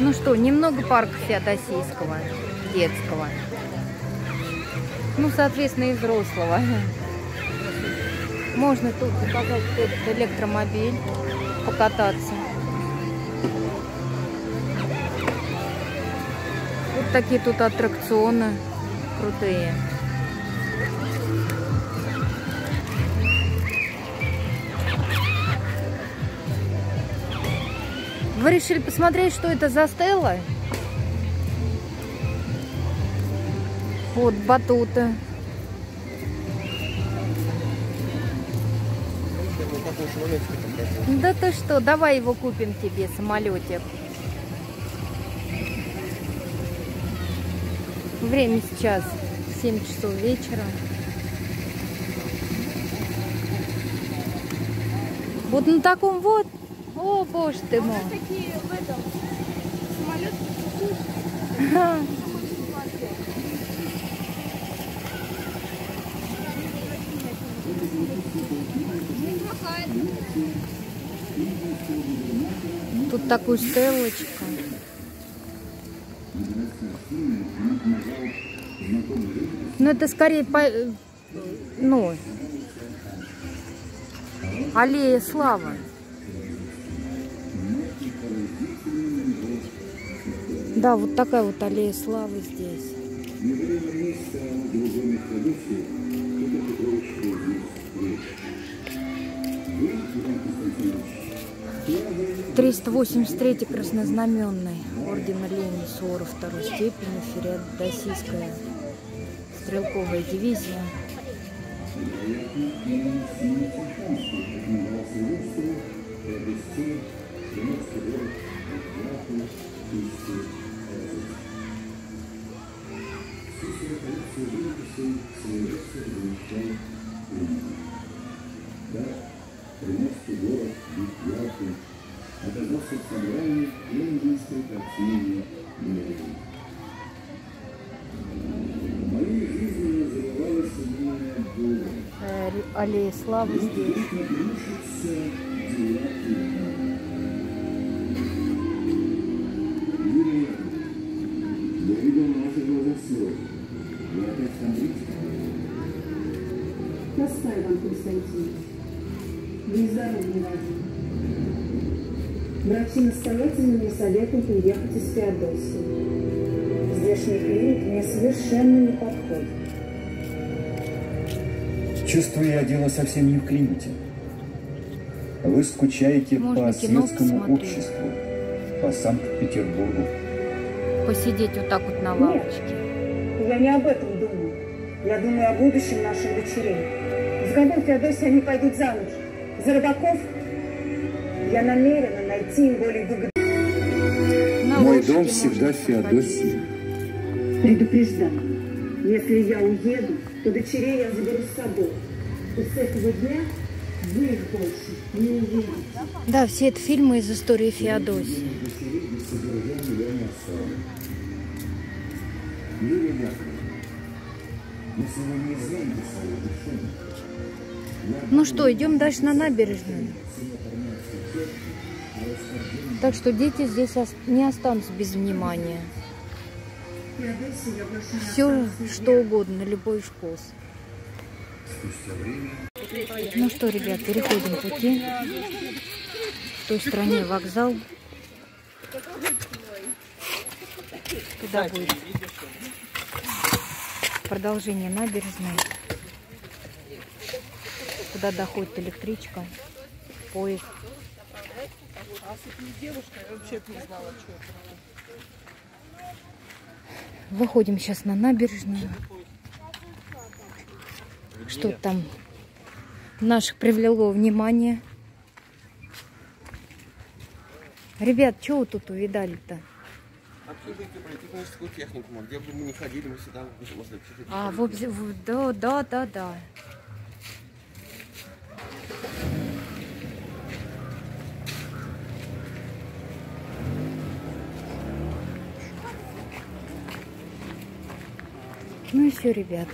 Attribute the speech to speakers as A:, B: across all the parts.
A: Ну что, немного парка феодосийского, детского. Ну, соответственно, и взрослого. Можно тут заказать этот электромобиль, покататься. Вот такие тут аттракционы крутые. Вы решили посмотреть, что это за стелла? Вот батуты. Да ты что, давай его купим тебе, самолетик. Время сейчас 7 часов вечера. Вот на таком вот. О, боже ты мой.
B: Такие в этом самолете.
A: Тут такую стеллочку. Ну это скорее ну, аллея славы. Да, вот такая вот аллея славы здесь. 383-й краснознаменный ордена Ленина Суворов второй степени, феодосийская стрелковая дивизия. Аллея славы здесь.
C: Простая вам, Константин. Вы и здоровье важно. Врачи настоятельно мне советуют уехать из Феодосии. Здешний клиник мне совершенно не подходит.
D: Чувствую я, дело совсем не в климате. Вы скучаете по светскому обществу, по Санкт-Петербургу.
A: Посидеть вот так вот на лавочке.
C: Нет, я не об этом думаю. Я думаю о будущем наших дочерей. С годом Феодосии они пойдут замуж. За рыбаков я намерена найти им более выгодную.
D: Мой дом всегда в Феодосии.
C: Предупреждаю, если я уеду, то дочерей я заберу с собой. И с этого дня вы их больше не увидите.
A: Да, все это фильмы из истории Феодосии. Ну что, идем дальше на набережную. Так что дети здесь не останутся без внимания. Все, что угодно, любой вкус. Ну что, ребят, переходим пути. В той стороне вокзал. Туда будет продолжение набережной. Туда доходит электричка, поезд. Выходим сейчас на набережную. Что там наших привлекло внимание. Ребят, что вы тут увидали-то?
E: Политехническую технику, где бы мы не ходили, мы всегда возле психотехники.
A: А, да. Ну и все, ребят.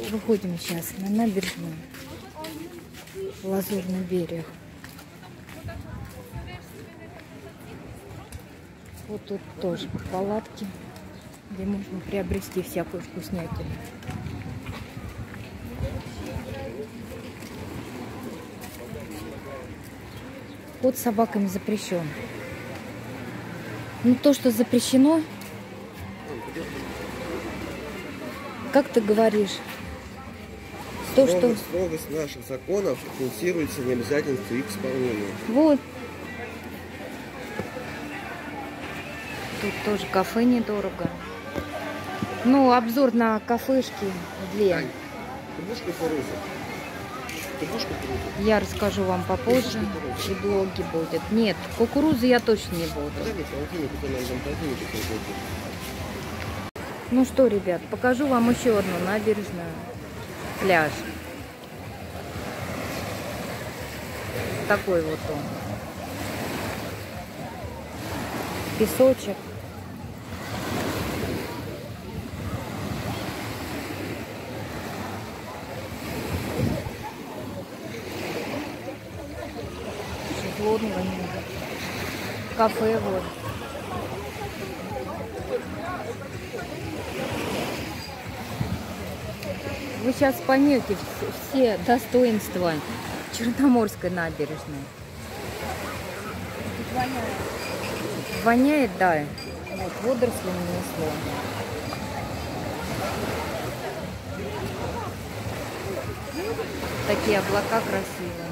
A: Выходим сейчас на набережную. Лазурный берег. Вот тут тоже палатки, где можно приобрести всякую вкуснятину. Ход с собаками запрещен. Ну то, что запрещено, как ты говоришь, то, что...
E: Строгость наших законов фиксируется необязательностью их исполнения.
A: Вот. Тут тоже кафе недорого. Ну, обзор на кафешки две. Я расскажу вам попозже, и блоги будет. Нет, кукурузы я точно не буду. Ну что, ребят, покажу вам еще одну набережную, пляж. Такой вот он. Песочек. Шезлонгами. Кафе вот. Вы сейчас поймете все достоинства Черноморской набережной. Воняет, да. Вот, водоросли нанесло. Такие облака красивые.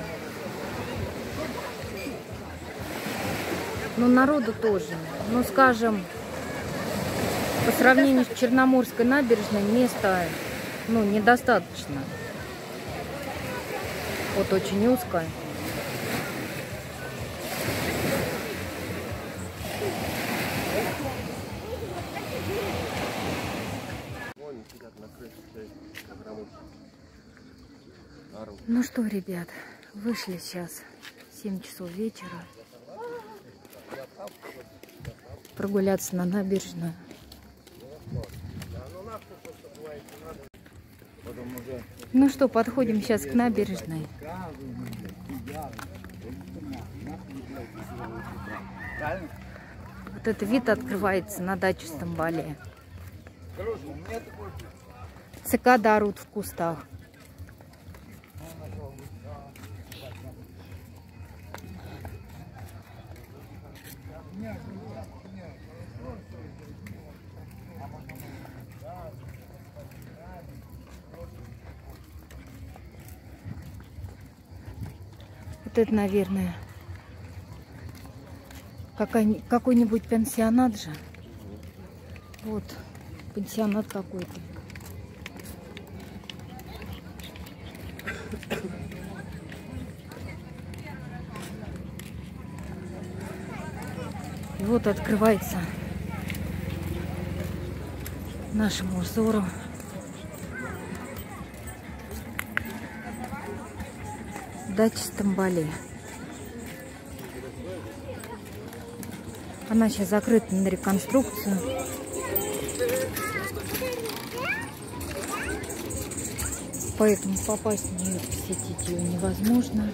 A: Но народу тоже. Ну, скажем, по сравнению с Черноморской набережной места, ну, недостаточно. Вот очень узко. Ну что, ребят, вышли сейчас 7 часов вечера прогуляться на набережную. Ну что, подходим сейчас к набережной. Вот этот вид открывается на дачу Стамбале. Цикады орут в кустах. Вот это, наверное, какой-нибудь пансионат же. Вот, пансионат какой-то. И вот открывается нашему взору дача Стамбале. Она сейчас закрыта на реконструкцию. Поэтому попасть в нее, посетить ее невозможно.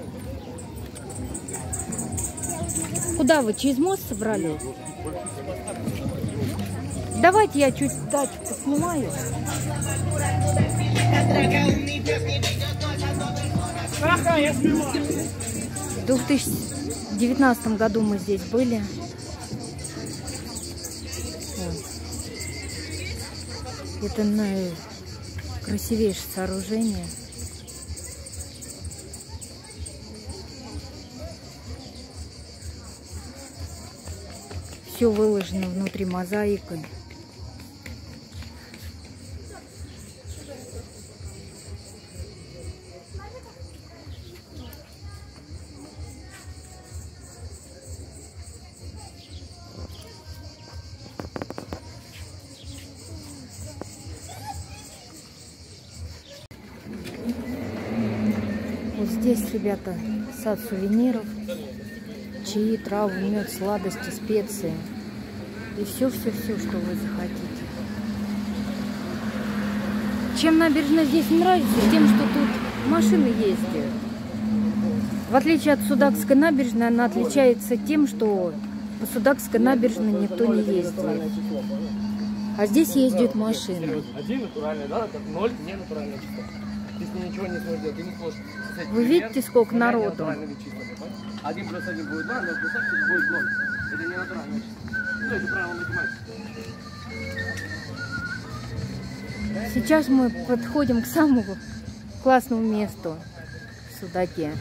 A: Куда вы? Через мост собрались? Давайте я чуть дачу поснимаю. В 2019 году мы здесь были. Вот. Это красивейшее сооружение. Все выложено внутри мозаикой. Вот здесь, ребята, сад сувениров, чаи, травы, мед, сладости, специи. И все-все-все, что вы захотите. Чем набережная здесь не нравится? Тем, что тут машины ездят. В отличие от Судакской набережной, она отличается тем, что по Судакской набережной никто не ездит. А здесь ездят машины.
F: Один натуральный, да, как 0 не натуральное число. Ты с ней ничего не сможешь делать, ты не сможешь.
A: Вы видите, сколько народу?
F: 1 плюс 1 будет 2, 0 плюс 1 будет 0. Это не натуральное число. Ну, это правило математики.
A: Сейчас мы подходим к самому классному месту в Судаке.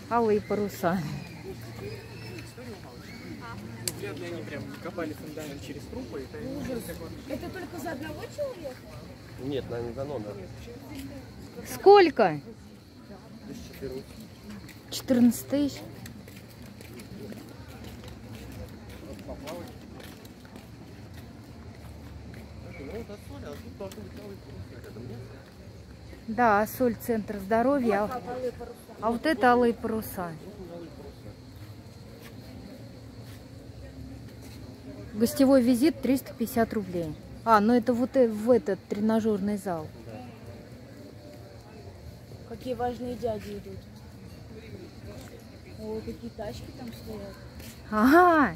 A: Алые паруса.
F: Вряд ли они прям копали фундамент через трупы.
B: Это только за одного человека?
E: Нет, наверное, за номер.
A: Сколько?
E: 14.
A: 14 тысяч. Да, соль — центр здоровья, а вот это алые паруса. Гостевой визит 350 рублей. А, ну это вот в этот тренажерный зал.
B: Какие важные дяди идут. О, какие тачки там стоят.
A: Ага.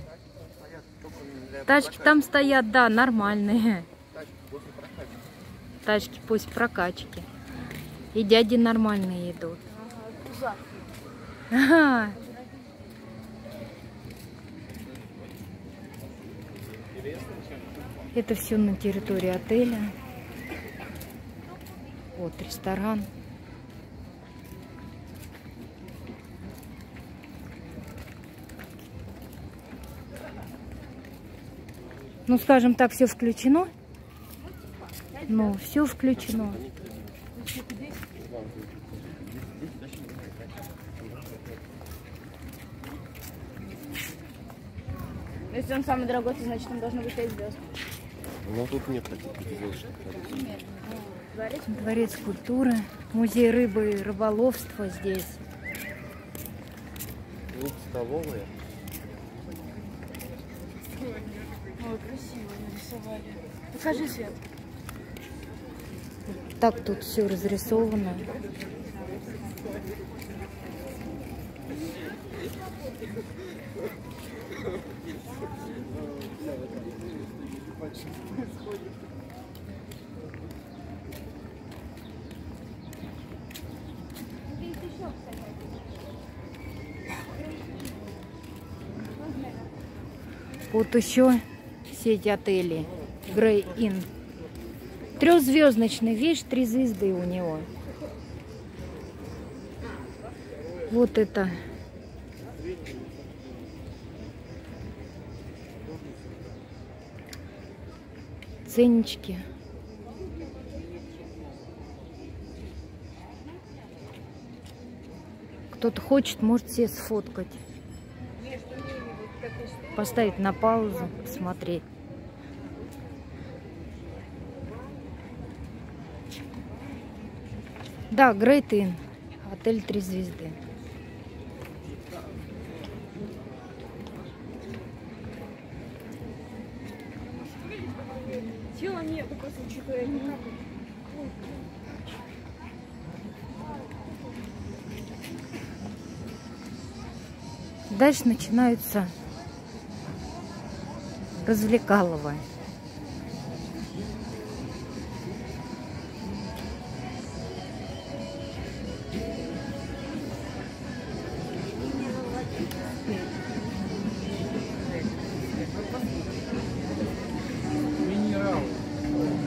A: Тачки там стоят, да, нормальные. Тачки после прокачки. И дяди нормальные идут.
B: Ага,
A: Ага. Это все на территории отеля. Вот ресторан. Ну, скажем так, все включено. Ну, все включено.
B: Если он самый дорогой, то значит там должно быть 5 звезд.
E: Но тут нет таких звездочек.
A: Дворец культуры, музей рыбы и рыболовства здесь.
E: Тут столовая.
B: Ой, красиво нарисовали. Покажи, Свет.
A: Так тут все разрисовано. Вот еще сеть отелей Grey Inn. 3-звездочный, видишь, 3 звезды у него. Вот это. Ценнички. Кто-то хочет, может себе сфоткать. Поставить на паузу, посмотреть. Да, Great Inn. Отель 3 звезды.
B: Тела нету, просто учитывая никак.
A: Дальше начинаются развлекалово.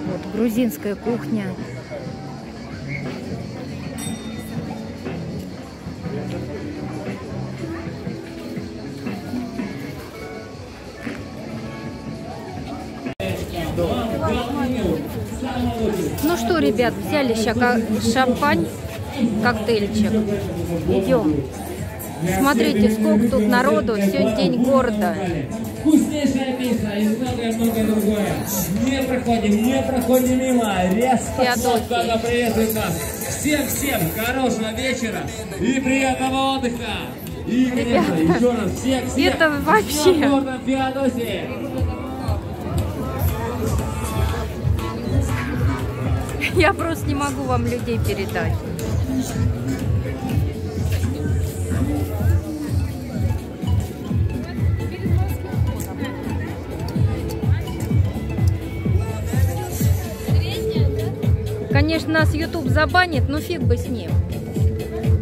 A: Вот грузинская кухня. Ну что, ребят, взяли шампань, коктейльчик. Идем. Смотрите, сколько тут народу. Сегодня день города.
G: вкуснейшая пицца и многое-многое другое. Не проходим мимо. Резко сладко приветствует нас. Всем хорошего вечера и приятного отдыха. И, конечно, еще раз всех
A: это вообще...
G: с города Феодосии.
A: Я просто не могу вам людей передать. Конечно, нас YouTube забанит, но фиг бы с ним.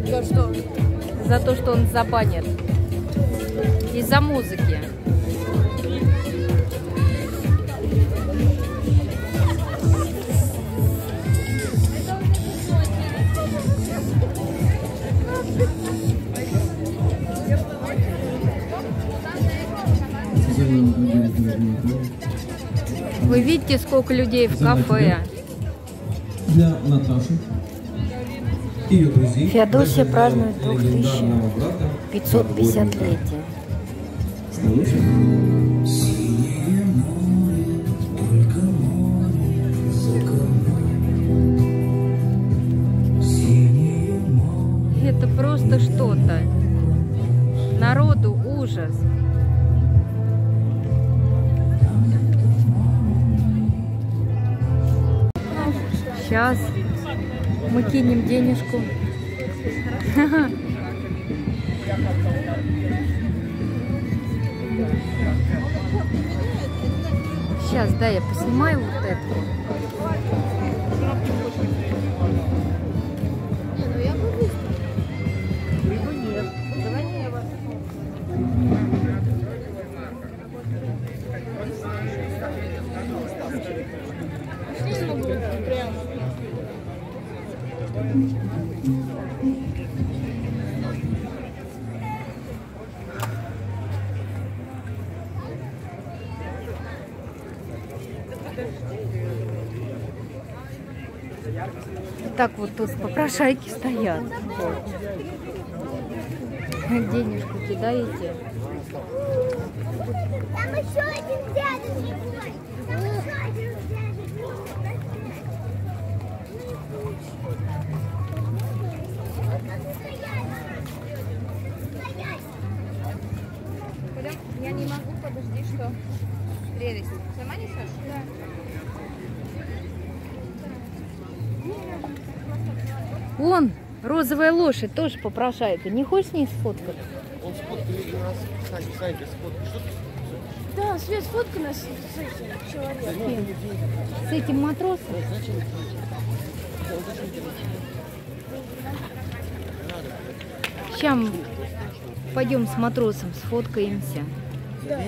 B: За что?
A: За то, что он забанит. Из-за музыки. Вы видите, сколько людей в кафе?
H: Для Наташи, ее друзей.
A: Феодосия празднует 2550-летие. Это просто что-то. Народу ужас. Сейчас мы кинем денежку. Сейчас, да, я поснимаю вот это. Так вот тут попрошайки стоят. Вот. Денежку кидаете.
I: Там еще один дядя живой. Там еще один дядя живой.
B: Я не могу, подожди, что? Прелесть. Сама несешь? Да.
A: Вон, розовая лошадь, тоже попрошайка. Не хочешь с ней сфоткать?
E: Он сфоткали нас. Санька, сфоткай. Что ты?
B: Да, Свет, сфоткай нас с этим человеком.
A: С этим матросом? Сейчас пойдем с матросом сфоткаемся.
B: Да.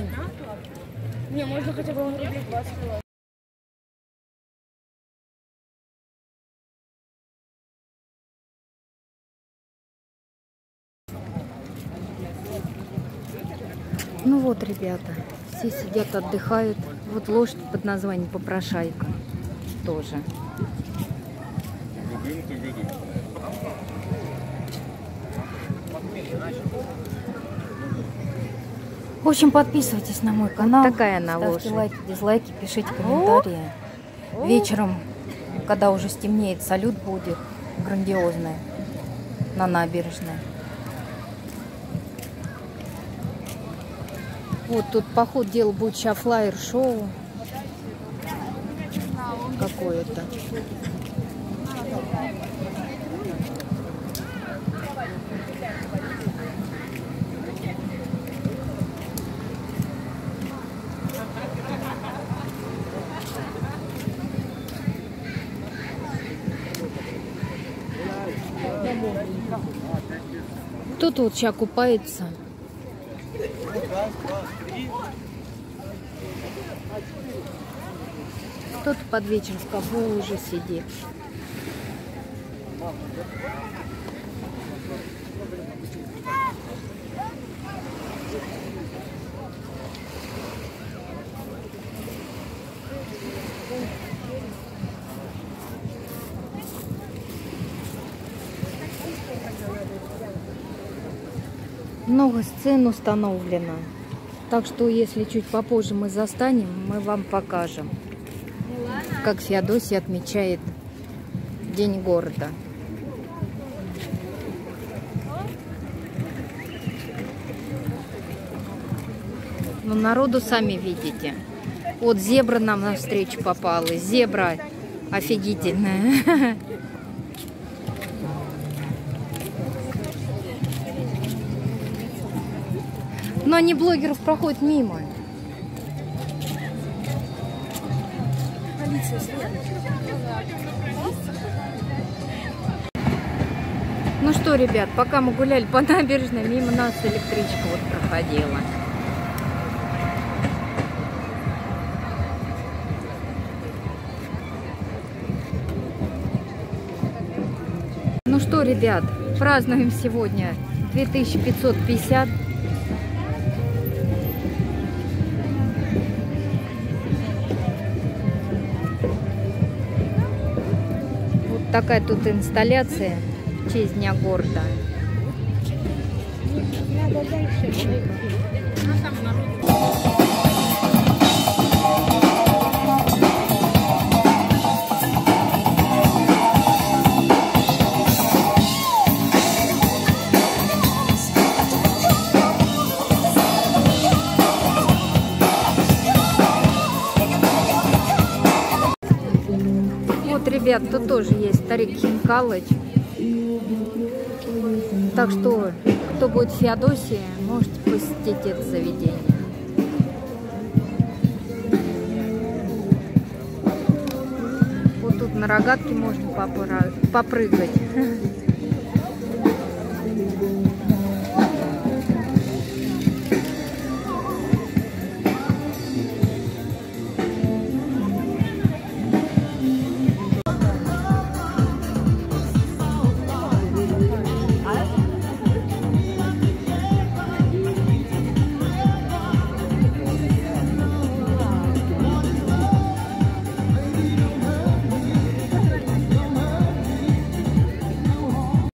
B: Не, можно хотя бы рублей 20 было.
A: Ну вот, ребята, все сидят, отдыхают. Вот лошадь под названием попрошайка тоже. В общем, подписывайтесь на мой канал. Такая она лошадь. Ставьте лайки, дизлайки, пишите комментарии. Вечером, когда уже стемнеет, салют будет грандиозный на набережной. Вот тут, по ходу дела, будет сейчас флаер-шоу какое-то. Кто-то вот сейчас купается. Кто-то под вечер в кафе уже сидит. Много сцен установлено. Так что, если чуть попозже мы застанем, мы вам покажем, как Феодосия отмечает День города. Но народу сами видите. Вот зебра нам навстречу попалась. Зебра офигительная. Но они блогеров проходят мимо. Ну что, ребят, пока мы гуляли по набережной, мимо нас электричка вот проходила. Ну что, ребят, празднуем сегодня 2550. Вот такая тут инсталляция в честь Дня города. Вот, ребят, тут тоже есть старик Хинкалыч. Так что, кто будет в Феодосии, можете посетить это заведение. Вот тут на рогатке можно попрыгать.